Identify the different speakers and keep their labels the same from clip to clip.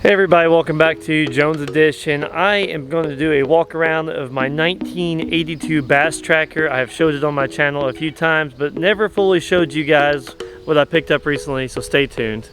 Speaker 1: Hey everybody, welcome back to Jones Edition. I am going to do a walk around of my 1982 Bass Tracker. I have showed it on my channel a few times, but never fully showed you guys what I picked up recently, so stay tuned.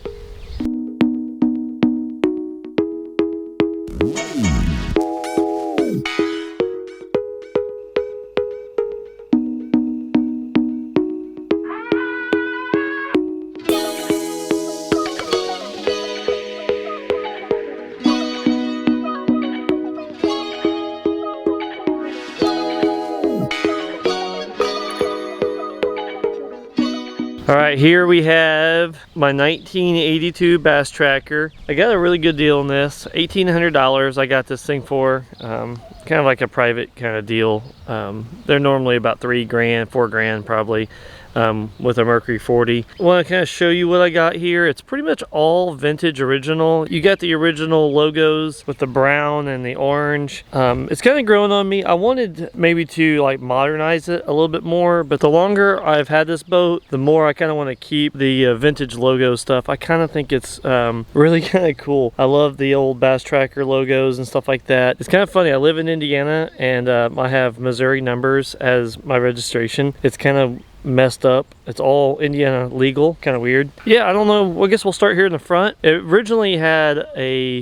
Speaker 1: Alright, here we have my 1982 Bass Tracker. I got a really good deal on this, $1,800 I got this thing for. Kind of like a private kind of deal. They're normally about $3 grand, $4 grand probably. With a Mercury 40. I want to kind of show you what I got here. It's pretty much all vintage original. You got the original logos with the brown and the orange. It's kind of growing on me. I wanted maybe to like modernize it a little bit more, but the longer I've had this boat, the more I kind of want to keep the vintage logo stuff. I kind of think it's really kind of cool. I love the old Bass Tracker logos and stuff like that. It's kind of funny. I live in Indiana and I have Missouri numbers as my registration. It's kind of messed up. It's all Indiana legal, kind of weird. Yeah, I don't know. Well, I guess we'll start here in the front. It originally had a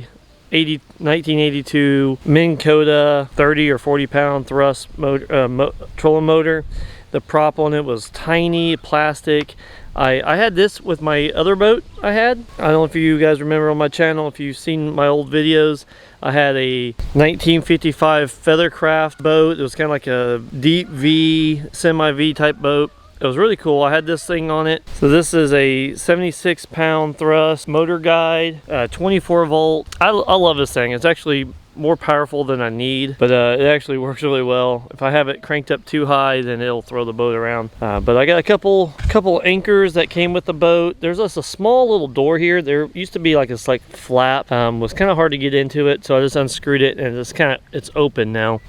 Speaker 1: 1982 Minn Kota 30 or 40 pound thrust motor, trolling motor. The prop on it was tiny, plastic. I had this with my other boat I had. I don't know if you guys remember on my channel, if you've seen my old videos. I had a 1955 Feathercraft boat. It was kind of like a deep V, semi-V type boat. It was really cool. I had this thing on it. So this is a 76 pound thrust motor guide, 24 volt. I love this thing. It's actually more powerful than I need, but it actually works really well. If I have it cranked up too high, then it'll throw the boat around. But I got a couple anchors that came with the boat. There's just a small little door here. There used to be like this like flap. Was kind of hard to get into it, so I just unscrewed it and it's open now.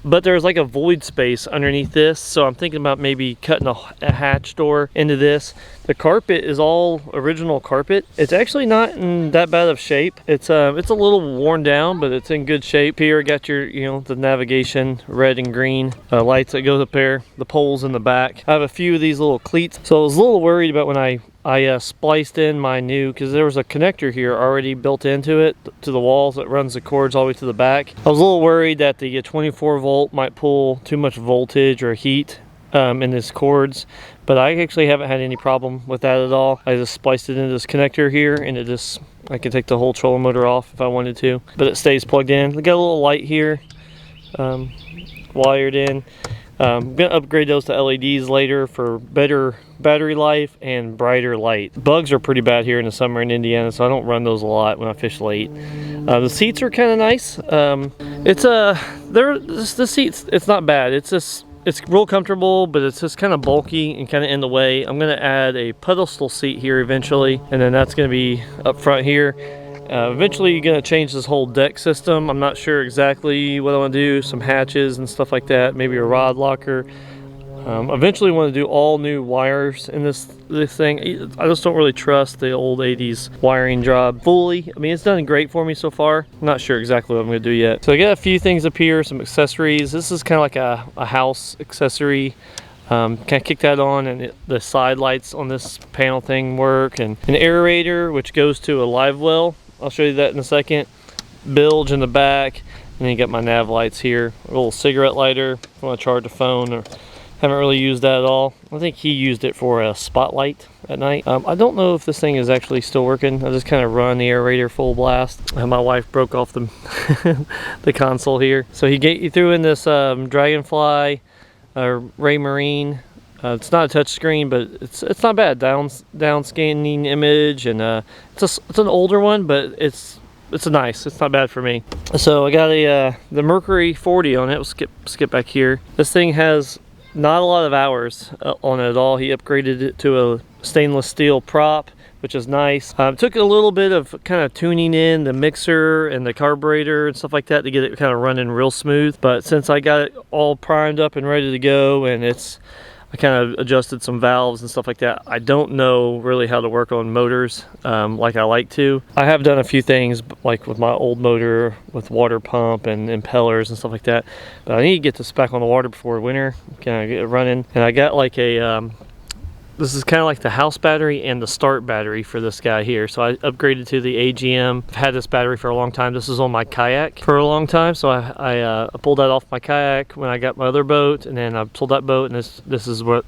Speaker 1: But there's like a void space underneath this, so I'm thinking about maybe cutting a hatch door into this. The carpet is all original carpet. It's actually not in that bad of shape. It's a little worn down, but it's in good shape. Here, got your, the navigation, red and green lights that goes up there, the poles in the back. I have a few of these little cleats. So I was a little worried about when I spliced in my new, because there was a connector here already built into it, to the walls that runs the cords all the way to the back. I was a little worried that the 24 volt might pull too much voltage or heat in these cords, but I actually haven't had any problem with that at all. I just spliced it into this connector here, and I could take the whole trolling motor off if I wanted to, but it stays plugged in. We got a little light here, wired in. I'm gonna upgrade those to LEDs later for better battery life and brighter light. Bugs are pretty bad here in the summer in Indiana, so I don't run those a lot when I fish late. The seats are kind of nice. The seats, it's not bad. It's real comfortable, but it's just kind of bulky and kind of in the way. I'm going to add a pedestal seat here eventually, and then that's going to be up front here. Eventually you're going to change this whole deck system. I'm not sure exactly what I want to do, some hatches and stuff like that, maybe a rod locker. Eventually want to do all new wires in this thing. I just don't really trust the old 80s wiring job fully. I mean, it's done great for me so far. I'm not sure exactly what I'm going to do yet. So I got a few things up here, some accessories. This is kind of like a house accessory. Kind of kick that on, and the side lights on this panel thing work, and an aerator which goes to a Livewell. I'll show you that in a second. Bilge in the back, and then you got my nav lights here. A little cigarette lighter if I want to charge a phone, or haven't really used that at all. I think he used it for a spotlight at night. I don't know if this thing is actually still working. I just kind of run the aerator full blast. My wife broke off the the console here. So he threw in this Dragonfly Ray Marine. It's not a touch screen, but it's not bad. Down scanning image, and it's an older one, but it's nice. It's not bad for me. So I got the Mercury 40 on it. We'll skip back here. This thing has not a lot of hours on it at all. He upgraded it to a stainless steel prop, which is nice. Took a little bit of kind of tuning in the mixer and the carburetor and stuff like that to get it kind of running real smooth. But since I got it all primed up and ready to go, and I kind of adjusted some valves and stuff like that. I don't know really how to work on motors like I like to. I have done a few things like with my old motor with water pump and impellers and stuff like that, but I need to get this back on the water before winter, kind of get it running. And I got like a this is kind of like the house battery and the start battery for this guy here. So I upgraded to the AGM. I've had this battery for a long time. This is on my kayak for a long time. So I pulled that off my kayak when I got my other boat, and then I sold that boat, and this is what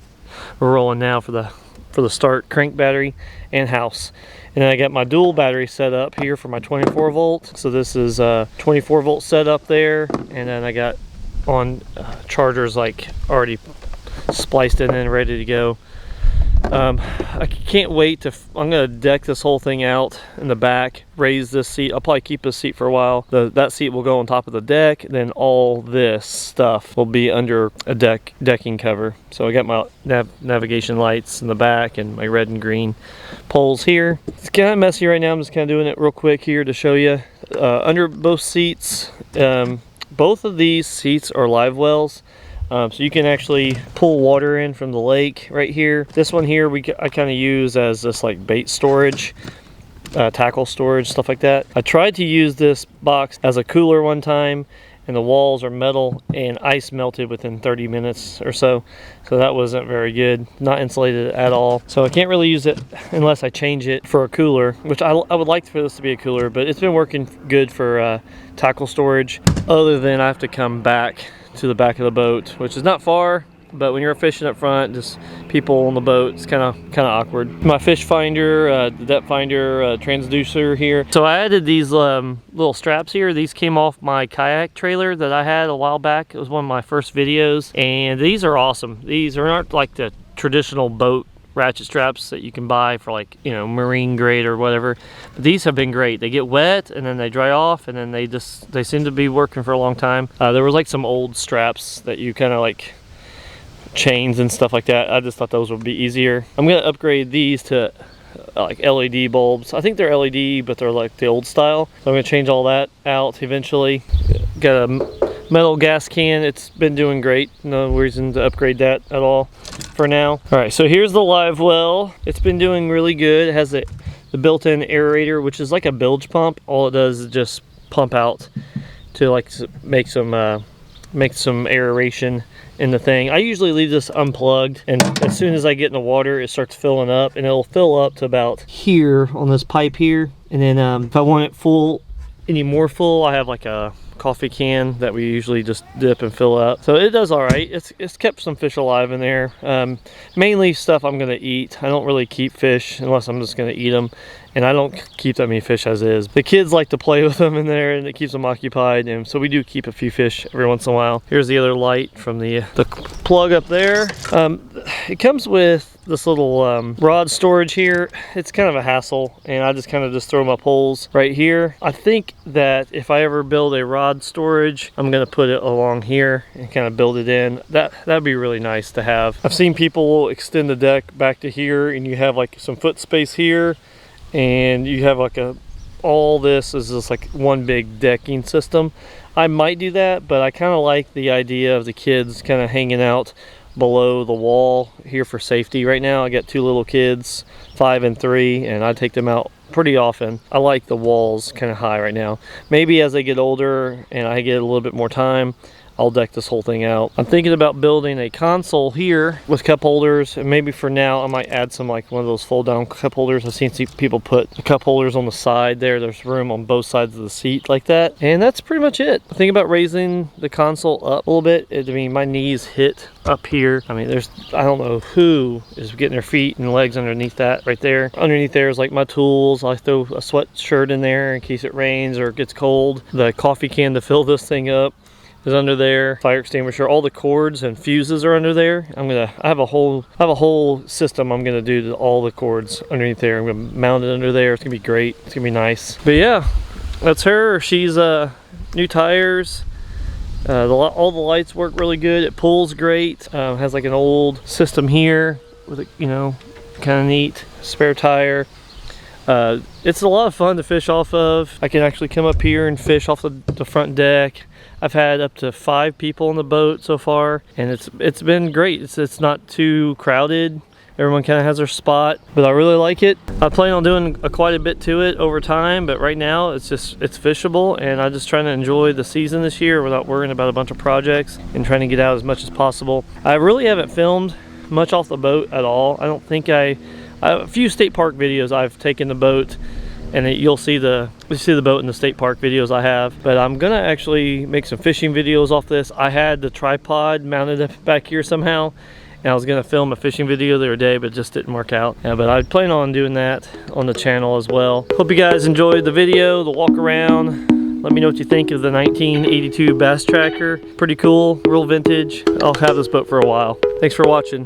Speaker 1: we're rolling now for the start crank battery and house. And then I got my dual battery set up here for my 24 volt. So this is a 24 volt setup there, and then I got on chargers like already spliced in and ready to go. I can't wait to, I'm going to deck this whole thing out in the back, raise this seat. I'll probably keep this seat for a while. That seat will go on top of the deck, then all this stuff will be under a decking cover. So I got my navigation lights in the back and my red and green poles here. It's kind of messy right now. I'm just kind of doing it real quick here to show you. Under both seats, both of these seats are Livewells. So you can actually pull water in from the lake right here. This one here I kind of use as this like bait storage, tackle storage, stuff like that. I tried to use this box as a cooler one time, and the walls are metal and ice melted within 30 minutes or so. So that wasn't very good, not insulated at all. So I can't really use it unless I change it for a cooler, which I would like for this to be a cooler, but it's been working good for tackle storage, other than I have to come back to the back of the boat, which is not far, but when you're fishing up front, just people on the boat, it's kind of awkward. My fish finder, the depth finder, transducer here. So I added these little straps here. These came off my kayak trailer that I had a while back. It was one of my first videos, and these are awesome. These aren't like the traditional boat ratchet straps that you can buy for, like, you know, marine grade or whatever, but these have been great. They get wet and then they dry off, and then they seem to be working for a long time. There was like some old straps that you kind of like chains and stuff like that. I just thought those would be easier. I'm gonna upgrade these to like LED bulbs. I think they're LED, but they're like the old style, so I'm gonna change all that out eventually. Got a metal gas can. It's been doing great. No reason to upgrade that at all for now. All right, so here's the Livewell. It's been doing really good. It has the built-in aerator, which is like a bilge pump. All it does is just pump out to like make some aeration in the thing. I usually leave this unplugged, and as soon as I get in the water, it starts filling up, and it'll fill up to about here on this pipe here. And then if I want it full, any more full, I have like a coffee can that we usually just dip and fill up. So it does all right. It's kept some fish alive in there. Mainly stuff I'm gonna eat. I don't really keep fish unless I'm just gonna eat them, and I don't keep that many fish as is. The kids like to play with them in there, and it keeps them occupied, and so we do keep a few fish every once in a while. Here's the other light from the plug up there. It comes with this little rod storage here. It's kind of a hassle, and I just kind of throw my poles right here. I think that if I ever build a rod storage, I'm gonna put it along here and kind of build it in. That'd be really nice to have. I've seen people extend the deck back to here, and you have like some foot space here, and you have like all this is just like one big decking system. I might do that, but I kind of like the idea of the kids kind of hanging out below the wall here for safety. Right now I got two little kids, 5 and 3, and I take them out pretty often. I like the walls kind of high right now. Maybe as they get older and I get a little bit more time, I'll deck this whole thing out. I'm thinking about building a console here with cup holders, and maybe for now I might add some like one of those fold down cup holders. I've seen people put the cup holders on the side there. There's room on both sides of the seat like that, and that's pretty much it. I think about raising the console up a little bit. I mean, my knees hit up here. I mean, I don't know who is getting their feet and legs underneath that right there. Underneath there is like my tools. I throw a sweatshirt in there in case it rains or it gets cold. The coffee can to fill this thing up is under there. Fire extinguisher, all the cords and fuses are under there. I have a whole system I'm gonna do to all the cords underneath there. I'm gonna mount it under there. It's gonna be great. It's gonna be nice. But yeah, that's her. She's new tires. All the lights work really good. It pulls great. Has like an old system here with a, you know, kind of neat spare tire. It's a lot of fun to fish off of. I can actually come up here and fish off the front deck. I've had up to 5 people on the boat so far, and it's been great. It's not too crowded. Everyone kind of has their spot, but I really like it. I plan on doing quite a bit to it over time, but right now it's fishable, and I'm just trying to enjoy the season this year without worrying about a bunch of projects and trying to get out as much as possible. I really haven't filmed much off the boat at all. I don't think I have a few state park videos I've taken the boat, and you'll see the boat in the state park videos I have. But I'm gonna actually make some fishing videos off this. I had the tripod mounted up back here somehow, and I was gonna film a fishing video the other day, but it just didn't work out. But I plan on doing that on the channel as well. Hope you guys enjoyed the video, the walk around. Let me know what you think of the 1982 Bass Tracker. Pretty cool, real vintage. I'll have this boat for a while. Thanks for watching.